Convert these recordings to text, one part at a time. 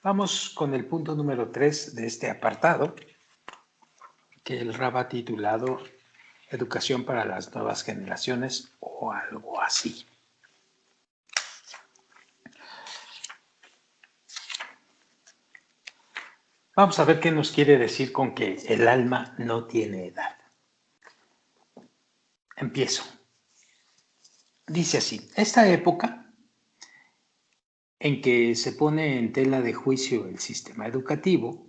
Vamos con el punto número 3 de este apartado, que el Rab ha titulado Educación para las nuevas generaciones o algo así. Vamos a ver qué nos quiere decir con que el alma no tiene edad. Empiezo. Dice así, esta época en que se pone en tela de juicio el sistema educativo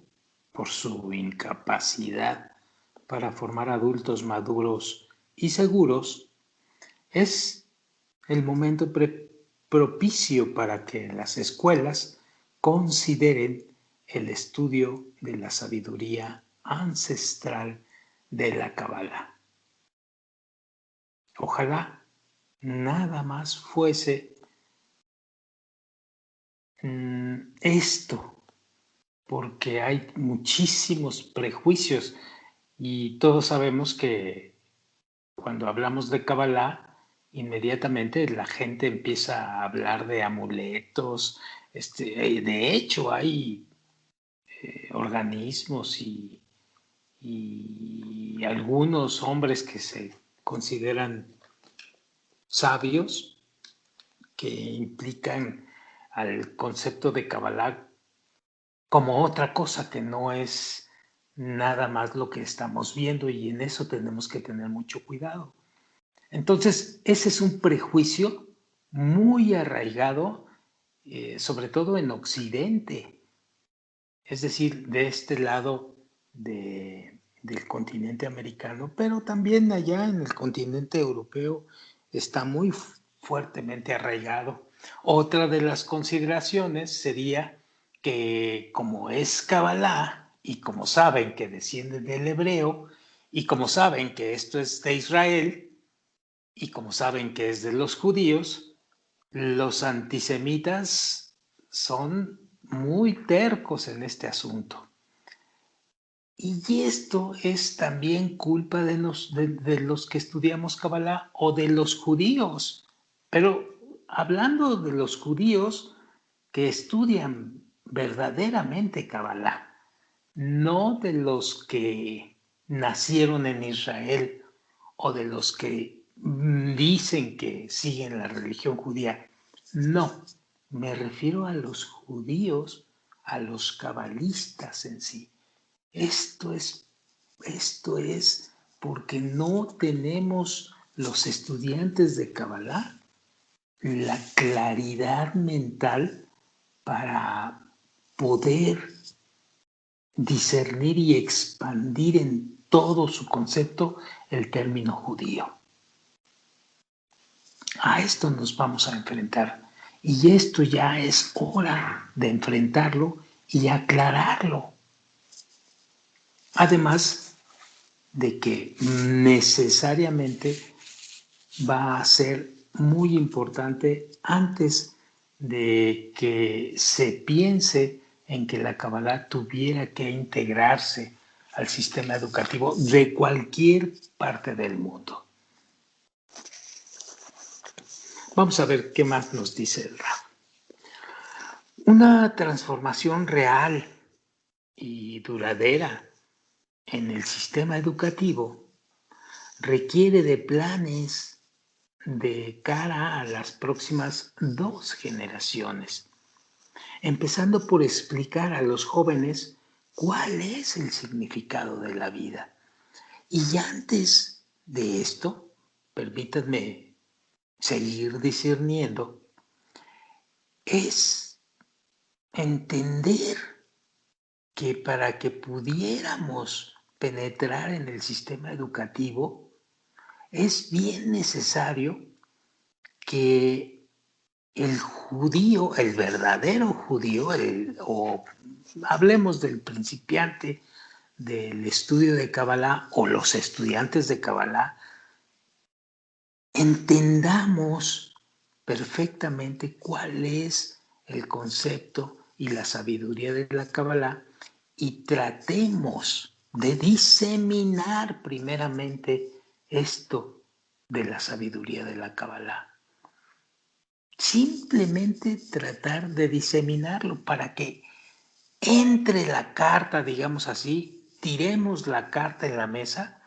por su incapacidad para formar adultos maduros y seguros, es el momento propicio para que las escuelas consideren el estudio de la sabiduría ancestral de la Cábala. Ojalá nada más fuese esto, porque hay muchísimos prejuicios y todos sabemos que cuando hablamos de Kabbalah, inmediatamente la gente empieza a hablar de amuletos. De hecho, hay organismos y algunos hombres que se consideran sabios que implican al concepto de Kabbalah como otra cosa que no es nada más lo que estamos viendo, y en eso tenemos que tener mucho cuidado. Entonces, ese es un prejuicio muy arraigado, sobre todo en Occidente, es decir, de este lado del continente americano, pero también allá en el continente europeo está muy fuertemente arraigado. Otra de las consideraciones sería que como es Kabbalah y como saben que desciende del hebreo y como saben que esto es de Israel, y como saben que es de los judíos, los antisemitas son muy tercos en este asunto. Y esto es también culpa de los que estudiamos Kabbalah o de los judíos. Pero hablando de los judíos que estudian verdaderamente Kabbalah, no de los que nacieron en Israel o de los que dicen que siguen la religión judía. No, me refiero a los judíos, a los cabalistas en sí. Esto es porque no tenemos los estudiantes de Kabbalah la claridad mental para poder discernir y expandir en todo su concepto el término judío. A esto nos vamos a enfrentar, y esto ya es hora de enfrentarlo y aclararlo. Además de que necesariamente va a ser muy importante antes de que se piense en que la Kabbalah tuviera que integrarse al sistema educativo de cualquier parte del mundo. Vamos a ver qué más nos dice el Rab. Una transformación real y duradera en el sistema educativo requiere de planes de cara a las próximas 2 generaciones, empezando por explicar a los jóvenes cuál es el significado de la vida. Y antes de esto, permítanme seguir discerniendo, es entender que para que pudiéramos penetrar en el sistema educativo, es bien necesario que el judío, el verdadero judío, o hablemos del principiante del estudio de Kabbalah o los estudiantes de Kabbalah, entendamos perfectamente cuál es el concepto y la sabiduría de la Kabbalah y tratemos de diseminar primeramente esto de la sabiduría de la Kabbalah. Simplemente tratar de diseminarlo para que entre la carta, digamos así, tiremos la carta en la mesa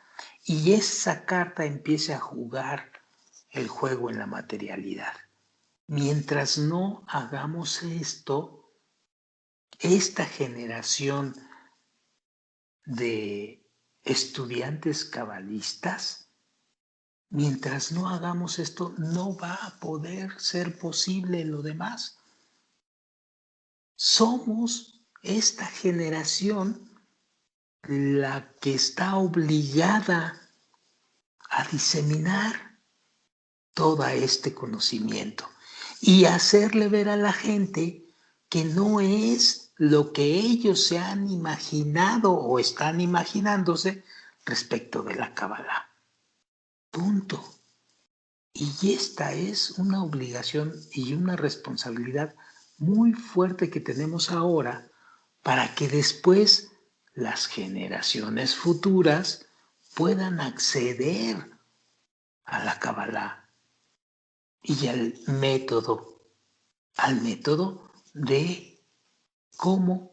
y esa carta empiece a jugar el juego en la materialidad. Mientras no hagamos esto, esta generación de estudiantes cabalistas, mientras no hagamos esto, no va a poder ser posible lo demás. Somos esta generación la que está obligada a diseminar todo este conocimiento y hacerle ver a la gente que no es lo que ellos se han imaginado o están imaginándose respecto de la Kabbalah. Punto. Y esta es una obligación y una responsabilidad muy fuerte que tenemos ahora para que después las generaciones futuras puedan acceder a la Kabbalah y al método de cómo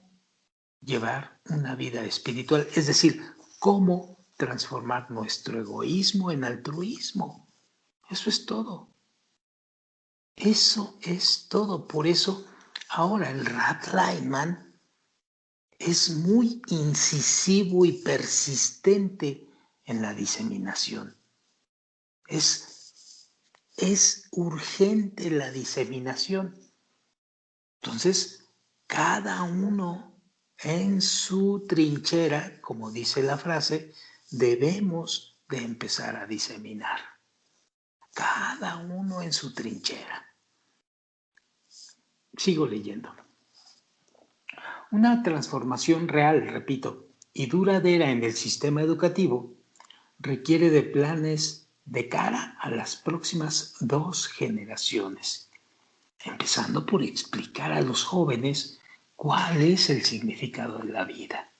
llevar una vida espiritual, es decir, cómo transformar nuestro egoísmo en altruismo. Eso es todo. Eso es todo. Por eso ahora el Rav Lightman es muy incisivo y persistente en la diseminación. Es urgente la diseminación. Entonces, cada uno en su trinchera, como dice la frase, debemos de empezar a diseminar. Cada uno en su trinchera. Sigo leyendo. Una transformación real, repito, y duradera en el sistema educativo requiere de planes de cara a las próximas 2 generaciones, empezando por explicar a los jóvenes cuál es el significado de la vida.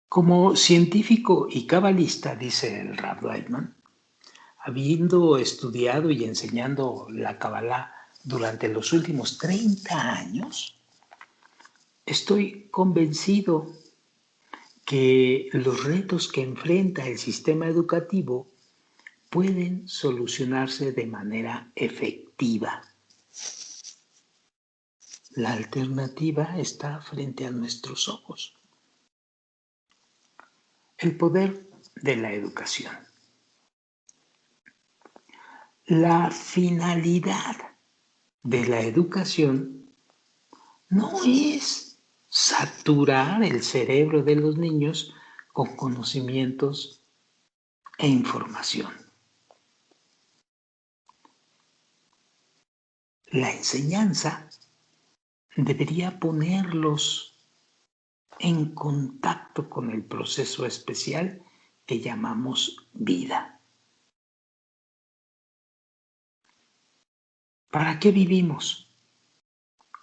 Como científico y cabalista, dice el Rav Lightman, habiendo estudiado y enseñando la Kabbalah durante los últimos 30 años, estoy convencido que los retos que enfrenta el sistema educativo pueden solucionarse de manera efectiva. La alternativa está frente a nuestros ojos. El poder de la educación. La finalidad de la educación no es saturar el cerebro de los niños con conocimientos e información. La enseñanza debería ponerlos en contacto con el proceso especial que llamamos vida. ¿Para qué vivimos?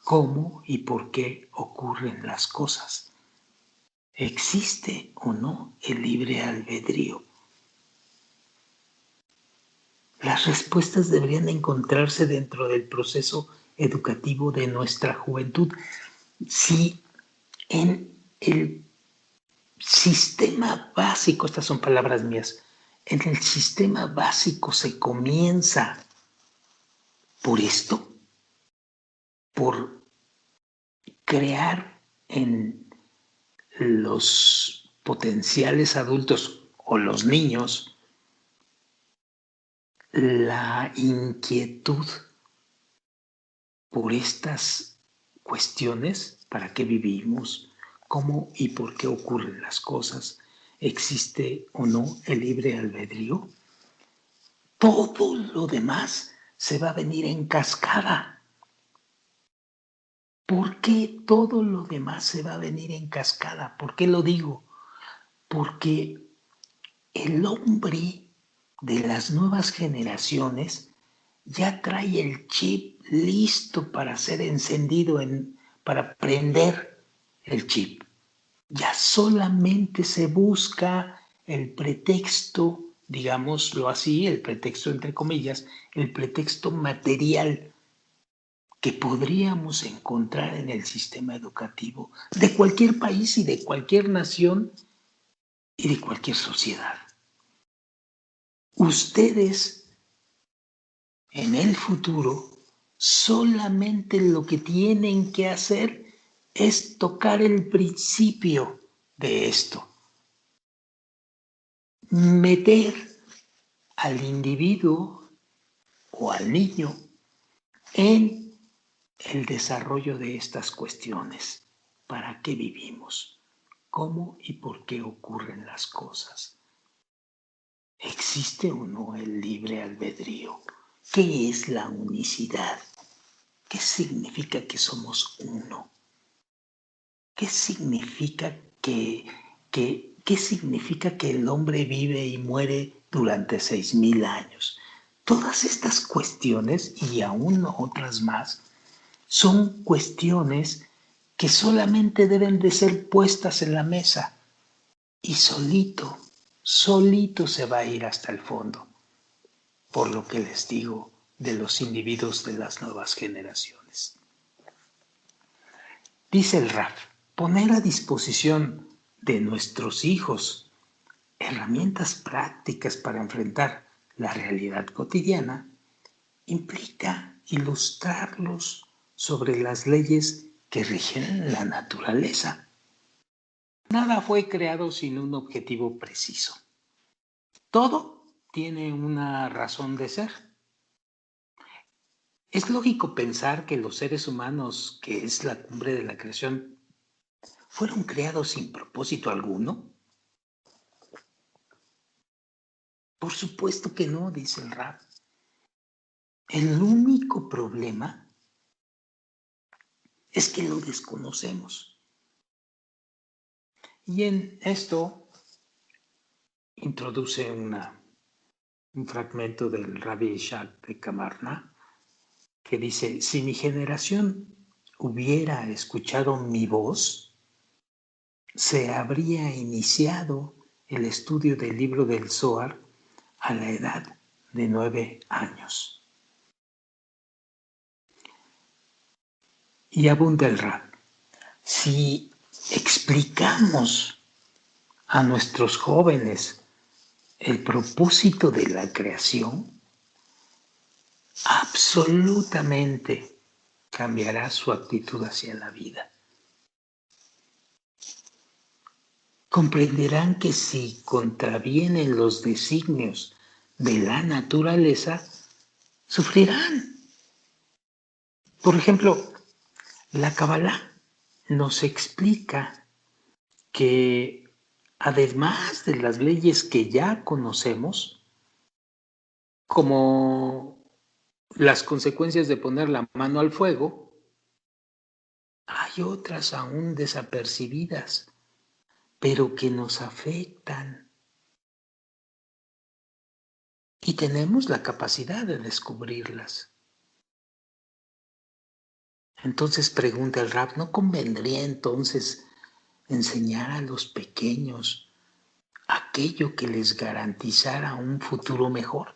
¿Cómo y por qué ocurren las cosas? ¿Existe o no el libre albedrío? Las respuestas deberían encontrarse dentro del proceso educativo de nuestra juventud. Si en el sistema básico, estas son palabras mías, en el sistema básico se comienza por esto, por crear en los potenciales adultos o los niños la inquietud por estas cuestiones, para qué vivimos, cómo y por qué ocurren las cosas, existe o no el libre albedrío, todo lo demás se va a venir en cascada. ¿Por qué todo lo demás se va a venir en cascada? ¿Por qué lo digo? Porque el hombre de las nuevas generaciones ya trae el chip listo para ser encendido, para prender el chip. Ya solamente se busca el pretexto, digámoslo así, el pretexto entre comillas, el pretexto material que podríamos encontrar en el sistema educativo de cualquier país y de cualquier nación y de cualquier sociedad. Ustedes en el futuro solamente lo que tienen que hacer es tocar el principio de esto. Meter al individuo o al niño en el desarrollo de estas cuestiones. ¿Para qué vivimos? ¿Cómo y por qué ocurren las cosas? ¿Existe o no el libre albedrío? ¿Qué es la unicidad? ¿Qué significa que somos uno? ¿Qué significa qué significa que el hombre vive y muere durante 6,000 años? Todas estas cuestiones y aún otras más son cuestiones que solamente deben de ser puestas en la mesa y solito se va a ir hasta el fondo. Por lo que les digo de los individuos de las nuevas generaciones. Dice el Raf, poner a disposición de nuestros hijos herramientas prácticas para enfrentar la realidad cotidiana implica ilustrarlos sobre las leyes que rigen la naturaleza. Nada fue creado sin un objetivo preciso. Todo tiene una razón de ser. Es lógico pensar que los seres humanos, que es la cumbre de la creación, fueron creados sin propósito alguno. Por supuesto que no, dice el Rab. El único problema es que lo desconocemos. Y en esto introduce un fragmento del Rabbi Ishak de Kamarna que dice, si mi generación hubiera escuchado mi voz, se habría iniciado el estudio del libro del Zohar a la edad de 9 años. Y abunda el Rab. Si explicamos a nuestros jóvenes el propósito de la creación, absolutamente cambiará su actitud hacia la vida. Comprenderán que si contravienen los designios de la naturaleza, sufrirán. Por ejemplo, la Kabbalah nos explica que además de las leyes que ya conocemos, como las consecuencias de poner la mano al fuego, hay otras aún desapercibidas, pero que nos afectan. Y tenemos la capacidad de descubrirlas. Entonces pregunta el Rab, ¿no convendría entonces enseñar a los pequeños aquello que les garantizara un futuro mejor?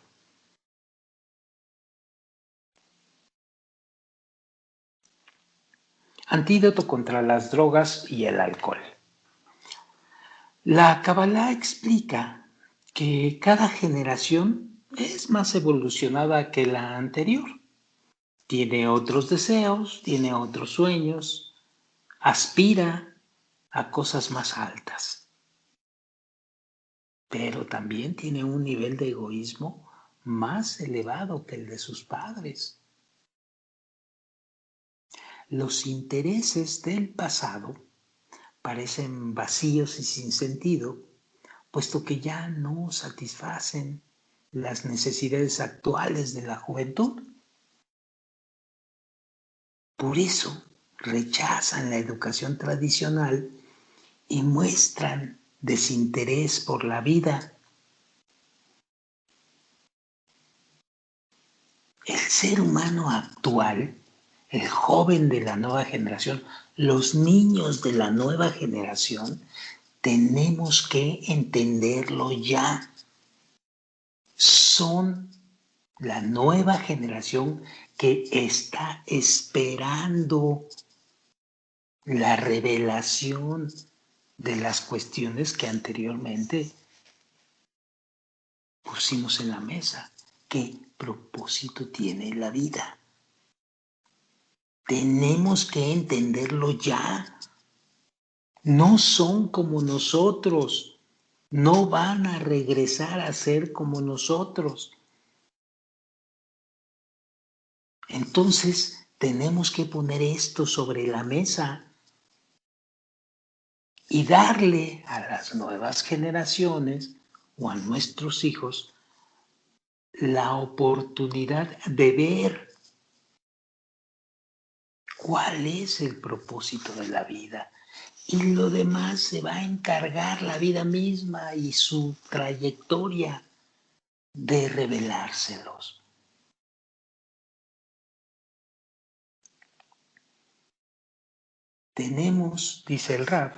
Antídoto contra las drogas y el alcohol. La Kabbalah explica que cada generación es más evolucionada que la anterior. Tiene otros deseos, tiene otros sueños, aspira a cosas más altas. Pero también tiene un nivel de egoísmo más elevado que el de sus padres. Los intereses del pasado parecen vacíos y sin sentido, puesto que ya no satisfacen las necesidades actuales de la juventud. Por eso rechazan la educación tradicional y muestran desinterés por la vida. El ser humano actual, el joven de la nueva generación, los niños de la nueva generación, tenemos que entenderlo ya. Son la nueva generación que está esperando la revelación de las cuestiones que anteriormente pusimos en la mesa. ¿Qué propósito tiene la vida? Tenemos que entenderlo ya. No son como nosotros. No van a regresar a ser como nosotros. Entonces, tenemos que poner esto sobre la mesa y darle a las nuevas generaciones o a nuestros hijos la oportunidad de ver cuál es el propósito de la vida. Y lo demás se va a encargar la vida misma y su trayectoria de revelárselos. Tenemos, dice el Rab,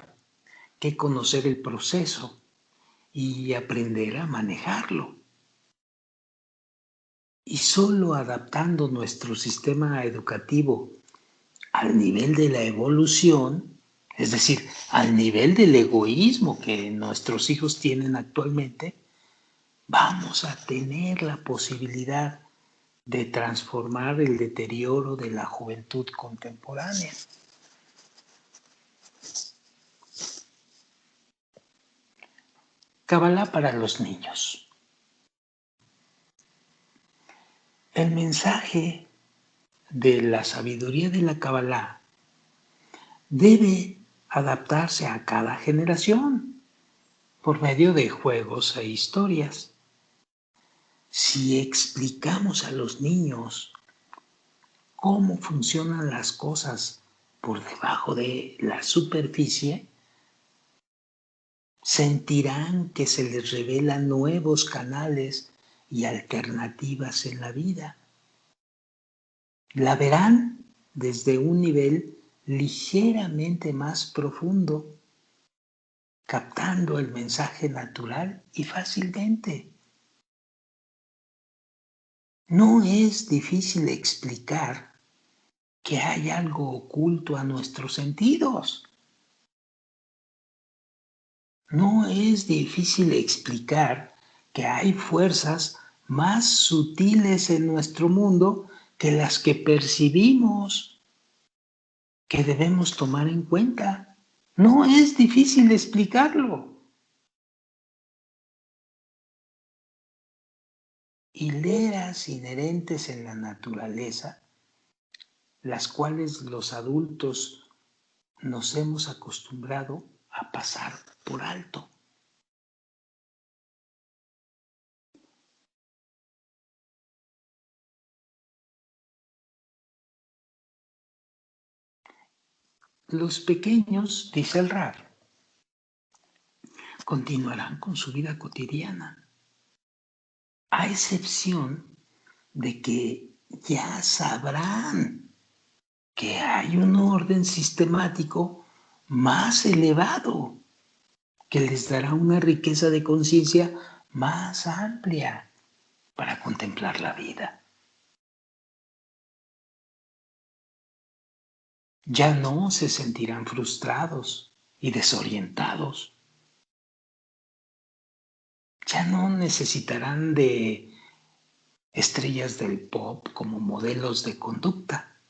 que conocer el proceso y aprender a manejarlo. Y solo adaptando nuestro sistema educativo al nivel de la evolución, es decir, al nivel del egoísmo que nuestros hijos tienen actualmente, vamos a tener la posibilidad de transformar el deterioro de la juventud contemporánea. Kabbalah para los niños. El mensaje de la sabiduría de la Kabbalah debe adaptarse a cada generación por medio de juegos e historias. Si explicamos a los niños cómo funcionan las cosas por debajo de la superficie, sentirán que se les revelan nuevos canales y alternativas en la vida. La verán desde un nivel ligeramente más profundo, captando el mensaje natural y fácilmente. No es difícil explicar que hay algo oculto a nuestros sentidos. No es difícil explicar que hay fuerzas más sutiles en nuestro mundo que las que percibimos, que debemos tomar en cuenta. No es difícil explicarlo. Hileras inherentes en la naturaleza, las cuales los adultos nos hemos acostumbrado a pasar por alto. Los pequeños, dice el Rab, continuarán con su vida cotidiana, a excepción de que ya sabrán que hay un orden sistemático más elevado que les dará una riqueza de conciencia más amplia para contemplar la vida. Ya no se sentirán frustrados y desorientados. Ya no necesitarán de estrellas del pop como modelos de conducta,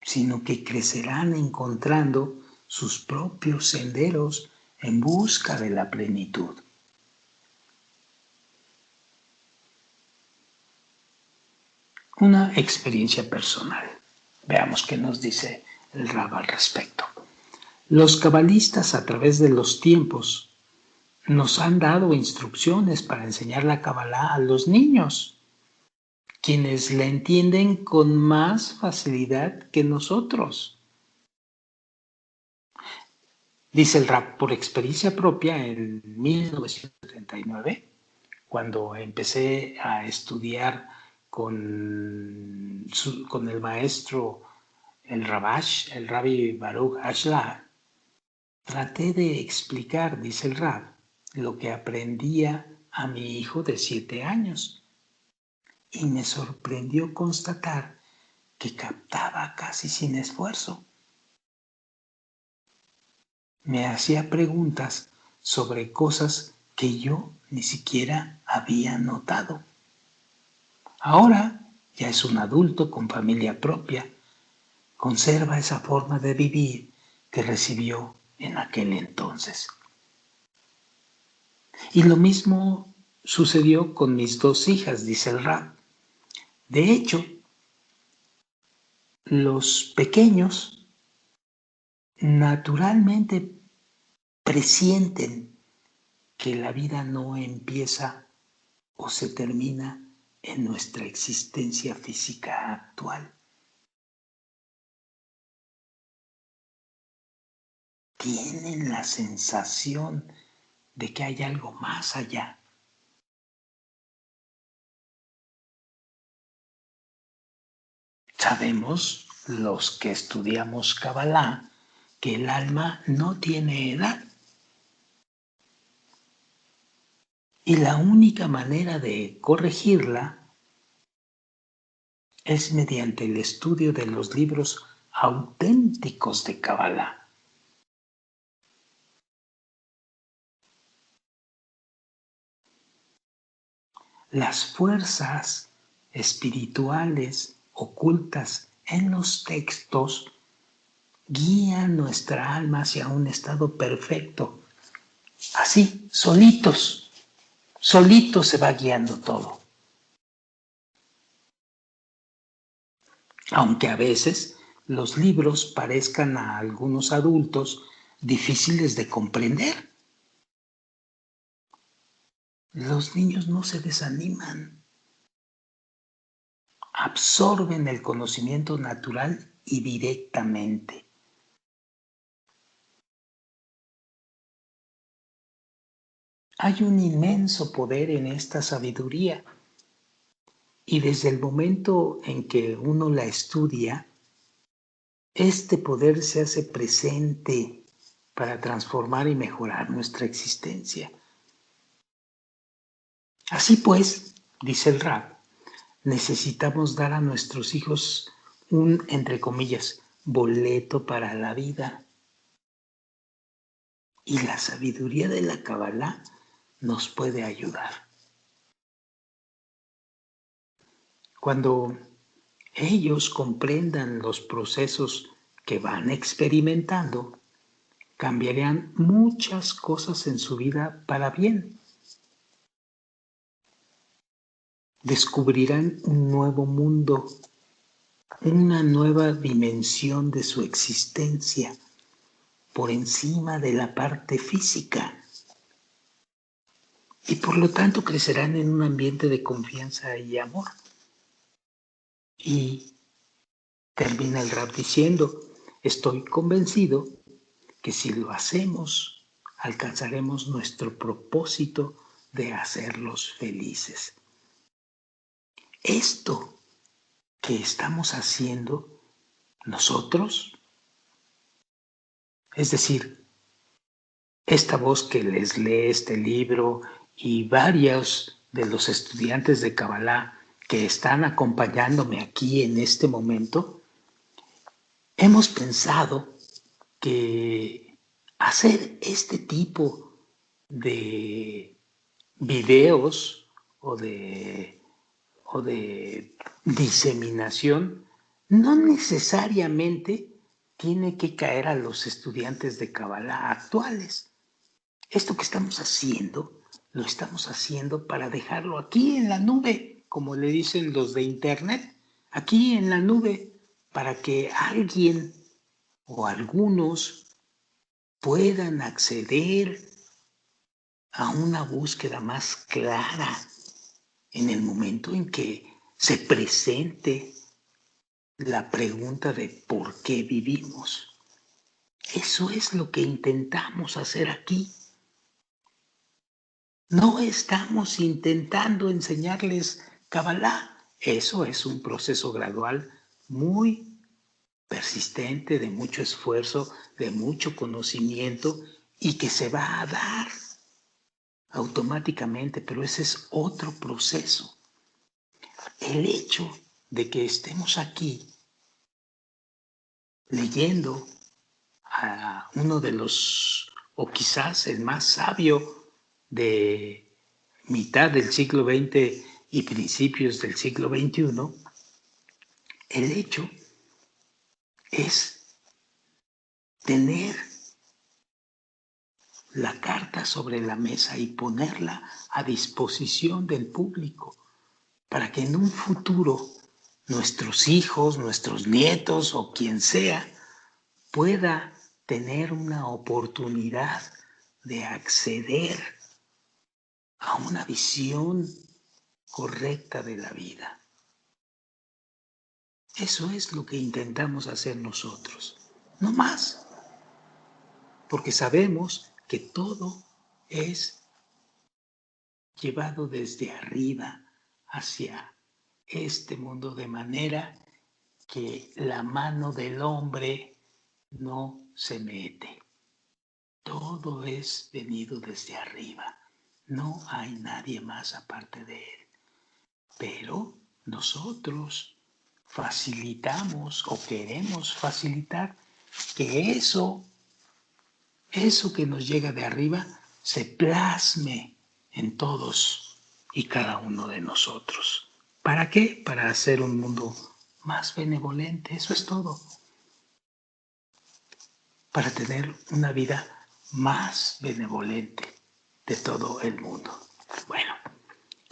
sino que crecerán encontrando sus propios senderos en busca de la plenitud. Una experiencia personal. Veamos qué nos dice el Rab al respecto. Los cabalistas a través de los tiempos nos han dado instrucciones para enseñar la Kabbalah a los niños, quienes la entienden con más facilidad que nosotros. Dice el Rab, por experiencia propia, en 1979, cuando empecé a estudiar con el maestro, el Rabash, el Rabbi Baruch Ashlar, traté de explicar, dice el Rab, lo que aprendía a mi hijo de 7 años. y me sorprendió constatar que captaba casi sin esfuerzo. Me hacía preguntas sobre cosas que yo ni siquiera había notado. Ahora ya es un adulto con familia propia. Conserva esa forma de vivir que recibió en aquel entonces. Y lo mismo sucedió con mis 2 hijas, dice el Rab. De hecho, los pequeños naturalmente presienten que la vida no empieza o se termina en nuestra existencia física actual. Tienen la sensación de que hay algo más allá. Sabemos, los que estudiamos Kabbalah, que el alma no tiene edad. Y la única manera de corregirla es mediante el estudio de los libros auténticos de Kabbalah. Las fuerzas espirituales ocultas en los textos guían nuestra alma hacia un estado perfecto. Así, solitos se va guiando todo. Aunque a veces los libros parezcan a algunos adultos difíciles de comprender. Los niños no se desaniman, absorben el conocimiento natural y directamente. Hay un inmenso poder en esta sabiduría y desde el momento en que uno la estudia, este poder se hace presente para transformar y mejorar nuestra existencia. Así pues, dice el Rab, necesitamos dar a nuestros hijos un, entre comillas, boleto para la vida. Y la sabiduría de la Kabbalah nos puede ayudar. Cuando ellos comprendan los procesos que van experimentando, cambiarán muchas cosas en su vida para bien. Descubrirán un nuevo mundo, una nueva dimensión de su existencia por encima de la parte física. Y por lo tanto crecerán en un ambiente de confianza y amor. Y termina el Rab diciendo, estoy convencido que si lo hacemos, alcanzaremos nuestro propósito de hacerlos felices. Esto que estamos haciendo nosotros, es decir, esta voz que les lee este libro y varios de los estudiantes de Kabbalah que están acompañándome aquí en este momento, hemos pensado que hacer este tipo de videos o de diseminación no necesariamente tiene que caer a los estudiantes de Kabbalah actuales. Esto que estamos haciendo, lo estamos haciendo para dejarlo aquí en la nube, como le dicen los de Internet, aquí en la nube, para que alguien o algunos puedan acceder a una búsqueda más clara en el momento en que se presente la pregunta de por qué vivimos. Eso es lo que intentamos hacer aquí. No estamos intentando enseñarles Kabbalah. Eso es un proceso gradual muy persistente, de mucho esfuerzo, de mucho conocimiento y que se va a dar automáticamente, pero ese es otro proceso. el hecho de que estemos aquí leyendo a uno de los, o quizás el más sabio de mitad del siglo XX y principios del siglo XXI, el hecho es tener la carta sobre la mesa y ponerla a disposición del público para que en un futuro nuestros hijos, nuestros nietos o quien sea pueda tener una oportunidad de acceder a una visión correcta de la vida. Eso es lo que intentamos hacer nosotros, no más, porque sabemos que todo es llevado desde arriba hacia este mundo de manera que la mano del hombre no se mete. Todo es venido desde arriba. No hay nadie más aparte de él. Pero nosotros facilitamos o queremos facilitar que eso que nos llega de arriba se plasme en todos y cada uno de nosotros. ¿Para qué? Para hacer un mundo más benevolente, eso es todo. Para tener una vida más benevolente de todo el mundo. Bueno,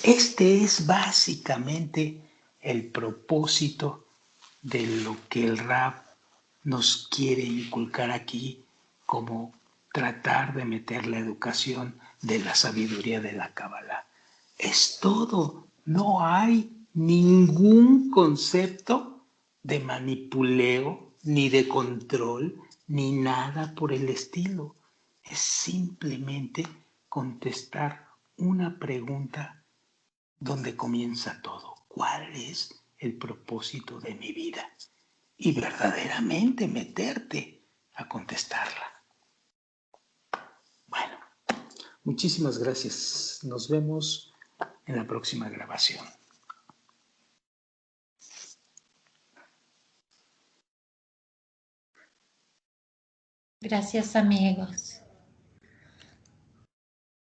este es básicamente el propósito de lo que el Rab nos quiere inculcar aquí, como tratar de meter la educación de la sabiduría de la Cábala. Es todo. No hay ningún concepto de manipuleo, ni de control, ni nada por el estilo. Es simplemente contestar una pregunta donde comienza todo. ¿Cuál es el propósito de mi vida? Y verdaderamente meterte a contestarla. Bueno, muchísimas gracias. Nos vemos en la próxima grabación. Gracias, amigos.